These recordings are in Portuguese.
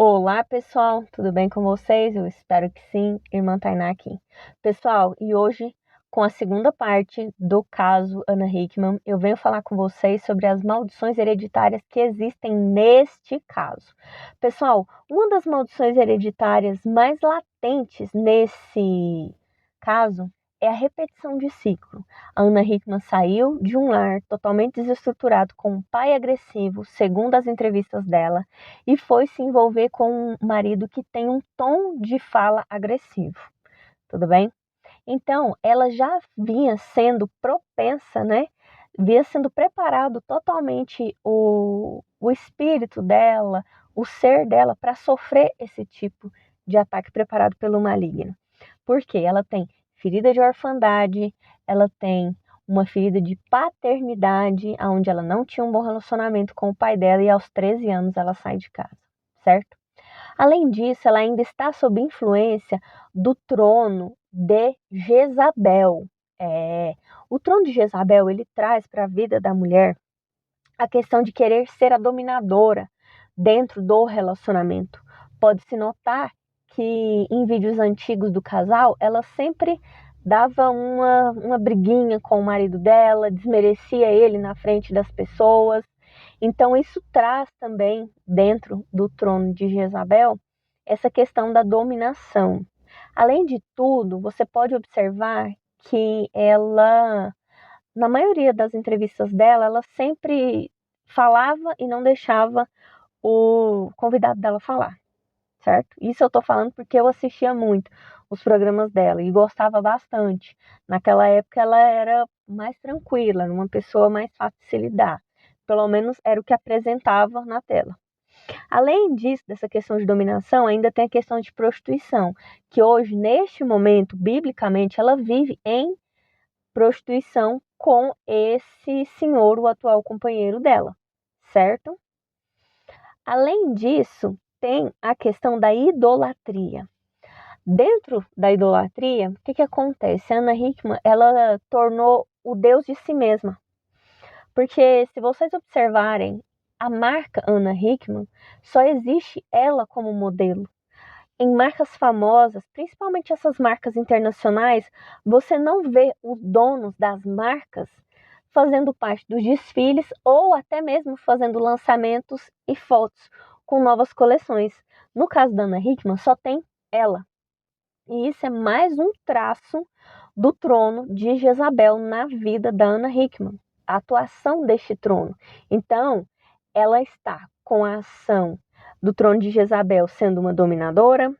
Olá, pessoal, tudo bem com vocês? Eu espero que sim, irmã Tainá aqui. Pessoal, e hoje, com a segunda parte do caso Ana Hickman, eu venho falar com vocês sobre as maldições hereditárias que existem neste caso. Pessoal, uma das maldições hereditárias mais latentes nesse caso é a repetição de ciclo. A Ana Hickman saiu de um lar totalmente desestruturado com um pai agressivo, segundo as entrevistas dela, e foi se envolver com um marido que tem um tom de fala agressivo. Tudo bem? Então, ela já vinha sendo propensa, né? Vinha sendo preparado totalmente o espírito dela, o ser dela, para sofrer esse tipo de ataque preparado pelo maligno. Porque ela tem ferida de orfandade, ela tem uma ferida de paternidade, onde ela não tinha um bom relacionamento com o pai dela e aos 13 anos ela sai de casa, certo? Além disso, ela ainda está sob influência do trono de Jezabel. O trono de Jezabel, ele traz para a vida da mulher a questão de querer ser a dominadora dentro do relacionamento. Pode-se notar que em vídeos antigos do casal, ela sempre dava uma briguinha com o marido dela, desmerecia ele na frente das pessoas. Então isso traz também dentro do trono de Jezabel essa questão da dominação. Além de tudo, você pode observar que ela, na maioria das entrevistas dela, ela sempre falava e não deixava o convidado dela falar, certo? Isso eu tô falando porque eu assistia muito os programas dela e gostava bastante. Naquela época ela era mais tranquila, era uma pessoa mais fácil de se lidar. Pelo menos era o que apresentava na tela. Além disso, dessa questão de dominação, ainda tem a questão de prostituição, que hoje, neste momento, biblicamente, ela vive em prostituição com esse senhor, o atual companheiro dela, certo? Além disso, tem a questão da idolatria. Dentro da idolatria, o que acontece? A Ana Hickman, ela tornou o Deus de si mesma. Porque se vocês observarem, a marca Ana Hickman só existe ela como modelo. Em marcas famosas, principalmente essas marcas internacionais, você não vê os donos das marcas fazendo parte dos desfiles ou até mesmo fazendo lançamentos e fotos com novas coleções. No caso da Ana Hickman, só tem ela. E isso é mais um traço do trono de Jezabel na vida da Ana Hickman, a atuação deste trono. Então, ela está com a ação do trono de Jezabel sendo uma dominadora,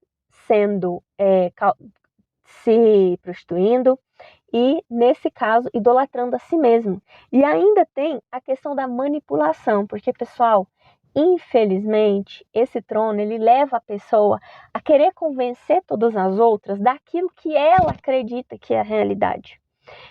sendo se prostituindo e, nesse caso, idolatrando a si mesmo. E ainda tem a questão da manipulação, porque, pessoal, infelizmente, esse trono ele leva a pessoa a querer convencer todas as outras daquilo que ela acredita que é a realidade.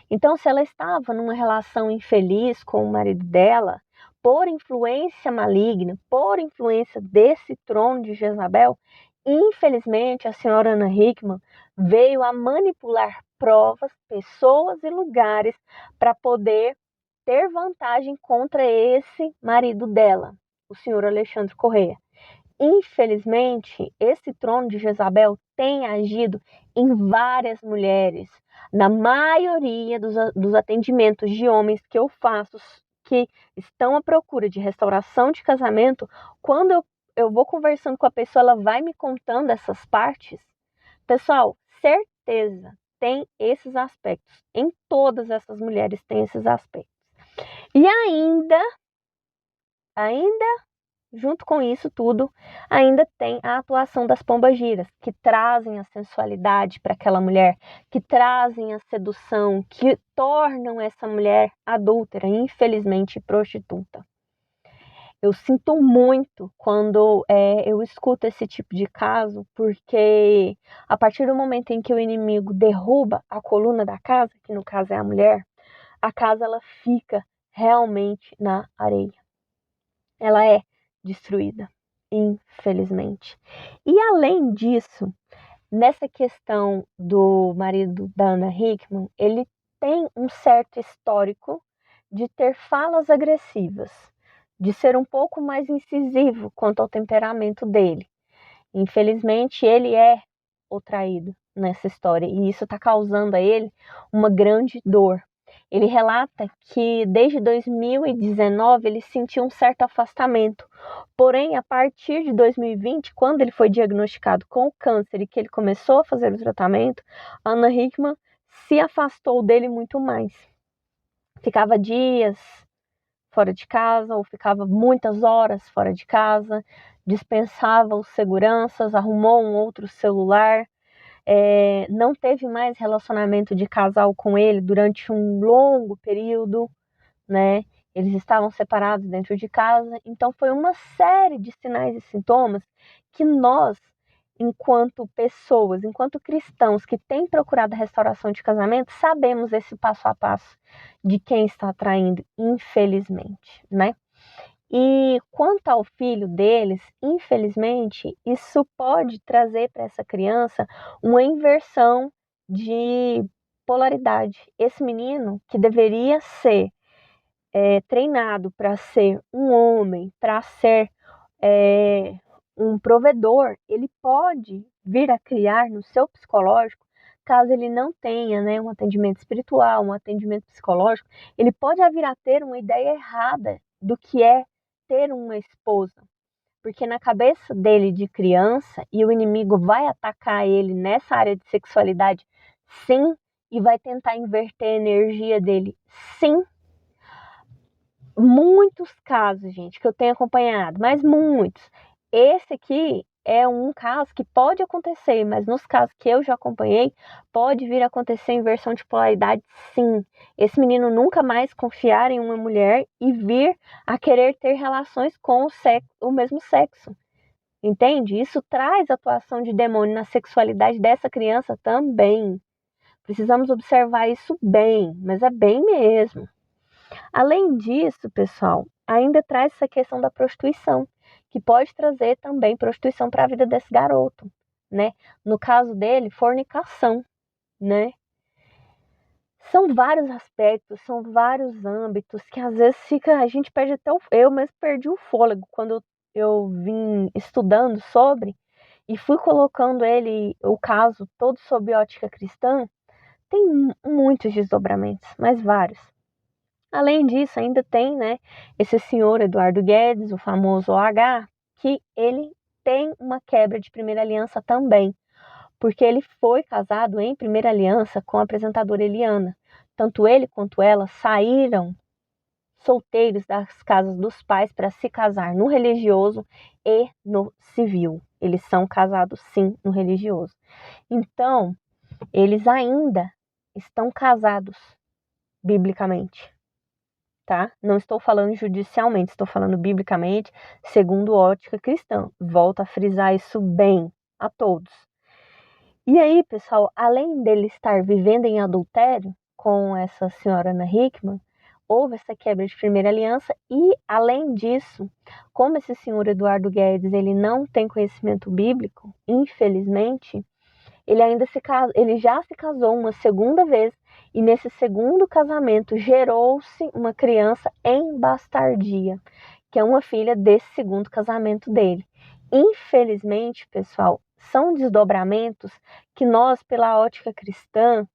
Então, se ela estava numa relação infeliz com o marido dela, por influência maligna, por influência desse trono de Jezabel, infelizmente a senhora Ana Hickman veio a manipular provas, pessoas e lugares para poder ter vantagem contra esse marido dela, o senhor Alexandre Corrêa. Infelizmente, esse trono de Jezabel tem agido em várias mulheres. Na maioria dos atendimentos de homens que eu faço, que estão à procura de restauração de casamento, quando eu vou conversando com a pessoa, ela vai me contando essas partes. Pessoal, certeza, tem esses aspectos. Em todas essas mulheres tem esses aspectos. E ainda junto com isso tudo, ainda tem a atuação das pombagiras, que trazem a sensualidade para aquela mulher, que trazem a sedução, que tornam essa mulher adúltera, infelizmente prostituta. Eu sinto muito quando eu escuto esse tipo de caso, porque a partir do momento em que o inimigo derruba a coluna da casa, que no caso é a mulher, a casa ela fica realmente na areia. Ela é destruída, infelizmente. E além disso, nessa questão do marido da Ana Hickman, ele tem um certo histórico de ter falas agressivas, de ser um pouco mais incisivo quanto ao temperamento dele. Infelizmente, ele é o traído nessa história e isso está causando a ele uma grande dor. Ele relata que desde 2019 ele sentiu um certo afastamento. Porém, a partir de 2020, quando ele foi diagnosticado com o câncer e que ele começou a fazer o tratamento, Ana Hickman se afastou dele muito mais. Ficava dias fora de casa ou ficava muitas horas fora de casa, dispensava os seguranças, arrumou um outro celular, não teve mais relacionamento de casal com ele durante um longo período, né? Eles estavam separados dentro de casa, então foi uma série de sinais e sintomas que nós, enquanto pessoas, enquanto cristãos que têm procurado a restauração de casamento, sabemos esse passo a passo de quem está traindo, infelizmente, né? E quanto ao filho deles, infelizmente, isso pode trazer para essa criança uma inversão de polaridade. Esse menino, que deveria ser treinado para ser um homem, para ser um provedor, ele pode vir a criar no seu psicológico, caso ele não tenha, né, um atendimento espiritual, um atendimento psicológico, ele pode vir a ter uma ideia errada do que é ter uma esposa. Porque na cabeça dele de criança, e o inimigo vai atacar ele nessa área de sexualidade, sim, e vai tentar inverter a energia dele, sim. Muitos casos, gente, que eu tenho acompanhado, mas muitos. Esse aqui é um caso que pode acontecer, mas nos casos que eu já acompanhei, pode vir a acontecer inversão de polaridade, sim. Esse menino nunca mais confiar em uma mulher e vir a querer ter relações com o mesmo sexo. Entende? Isso traz atuação de demônio na sexualidade dessa criança também. Precisamos observar isso bem, mas é bem mesmo. Além disso, pessoal, ainda traz essa questão da prostituição, que pode trazer também prostituição para a vida desse garoto, né? No caso dele, fornicação, né? São vários aspectos, são vários âmbitos que às vezes a gente perde até eu mesmo perdi o fôlego quando eu vim estudando sobre e fui colocando o caso todo sob ótica cristã. Tem muitos desdobramentos, mas vários. Além disso, ainda tem, né, esse senhor Eduardo Guedes, o famoso OH, que ele tem uma quebra de primeira aliança também, porque ele foi casado em primeira aliança com a apresentadora Eliana. Tanto ele quanto ela saíram solteiros das casas dos pais para se casar no religioso e no civil. Eles são casados, sim, no religioso. Então, eles ainda estão casados biblicamente. Tá? Não estou falando judicialmente, estou falando biblicamente, segundo ótica cristã. Volto a frisar isso bem a todos. E aí, pessoal, além dele estar vivendo em adultério com essa senhora Ana Hickman, houve essa quebra de primeira aliança e, além disso, como esse senhor Eduardo Guedes ele não tem conhecimento bíblico, infelizmente, ele já se casou uma segunda vez e nesse segundo casamento gerou-se uma criança em bastardia, que é uma filha desse segundo casamento dele. Infelizmente, pessoal, são desdobramentos que nós, pela ótica cristã,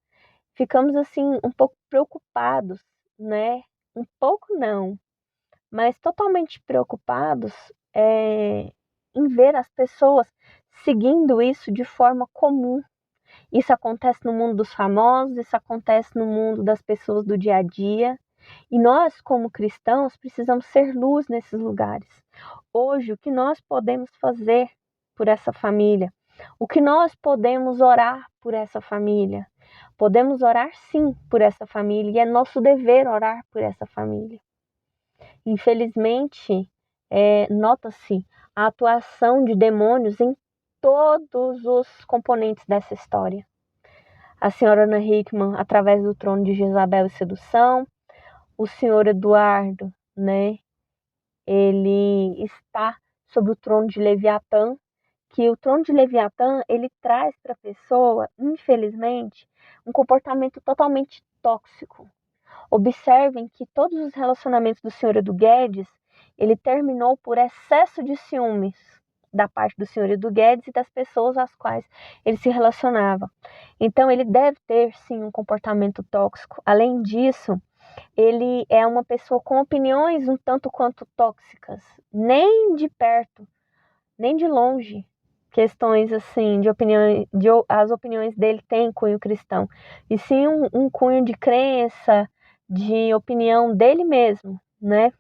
ficamos assim um pouco preocupados, né? Um pouco não, mas totalmente preocupados em ver as pessoas seguindo isso de forma comum. Isso acontece no mundo dos famosos, isso acontece no mundo das pessoas do dia a dia. E nós, como cristãos, precisamos ser luz nesses lugares. Hoje, o que nós podemos fazer por essa família? O que nós podemos orar por essa família? Podemos orar sim por essa família e é nosso dever orar por essa família. Infelizmente, nota-se a atuação de demônios em todos os componentes dessa história. A senhora Ana Hickman, através do trono de Jezabel e sedução, o senhor Eduardo, né, ele está sob o trono de Leviatã, que o trono de Leviatã, ele traz para a pessoa, infelizmente, um comportamento totalmente tóxico. Observem que todos os relacionamentos do senhor Edu Guedes, ele terminou por excesso de ciúmes. da parte do senhor Edu Guedes e das pessoas às quais ele se relacionava. Então, ele deve ter, sim, um comportamento tóxico. Além disso, ele é uma pessoa com opiniões um tanto quanto tóxicas, nem de perto, nem de longe. Questões assim de opiniões, as opiniões dele têm cunho cristão, e sim um cunho de crença, de opinião dele mesmo, né?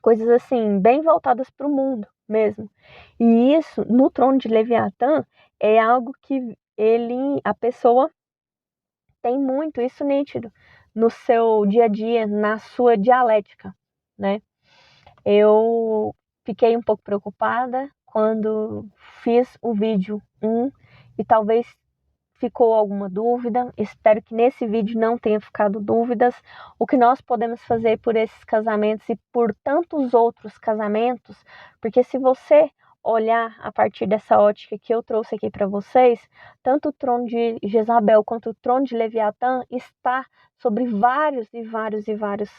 Coisas assim, bem voltadas para o mundo mesmo. E isso, no trono de Leviatã, é algo que a pessoa tem muito isso nítido no seu dia a dia, na sua dialética, né? Eu fiquei um pouco preocupada quando fiz o vídeo 1 e talvez ficou alguma dúvida. Espero que nesse vídeo não tenha ficado dúvidas. O que nós podemos fazer por esses casamentos e por tantos outros casamentos, porque se você olhar a partir dessa ótica que eu trouxe aqui para vocês, tanto o trono de Jezabel quanto o trono de Leviatã está sobre vários e vários e vários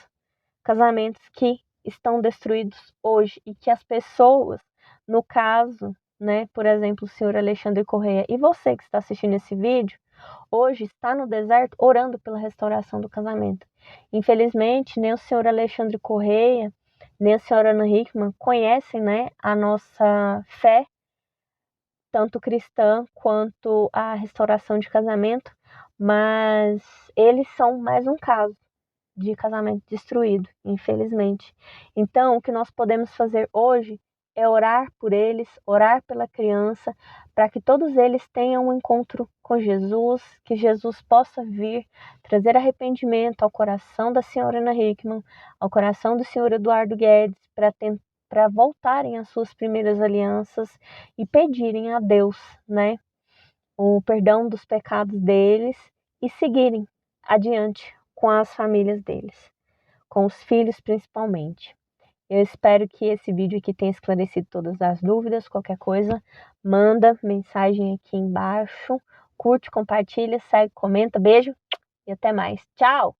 casamentos que estão destruídos hoje e que as pessoas, no caso, né, por exemplo, o senhor Alexandre Correia e você que está assistindo esse vídeo, hoje está no deserto orando pela restauração do casamento. Infelizmente, nem o senhor Alexandre Correia, nem a senhora Ana Hickman conhecem, né, a nossa fé, tanto cristã quanto a restauração de casamento, mas eles são mais um caso de casamento destruído, infelizmente. Então, o que nós podemos fazer hoje é orar por eles, orar pela criança, para que todos eles tenham um encontro com Jesus, que Jesus possa vir trazer arrependimento ao coração da senhora Ana Hickman, ao coração do senhor Eduardo Guedes, para voltarem às suas primeiras alianças e pedirem a Deus, né, o perdão dos pecados deles e seguirem adiante com as famílias deles, com os filhos principalmente. Eu espero que esse vídeo aqui tenha esclarecido todas as dúvidas. Qualquer coisa, manda mensagem aqui embaixo. Curte, compartilha, segue, comenta. Beijo e até mais. Tchau!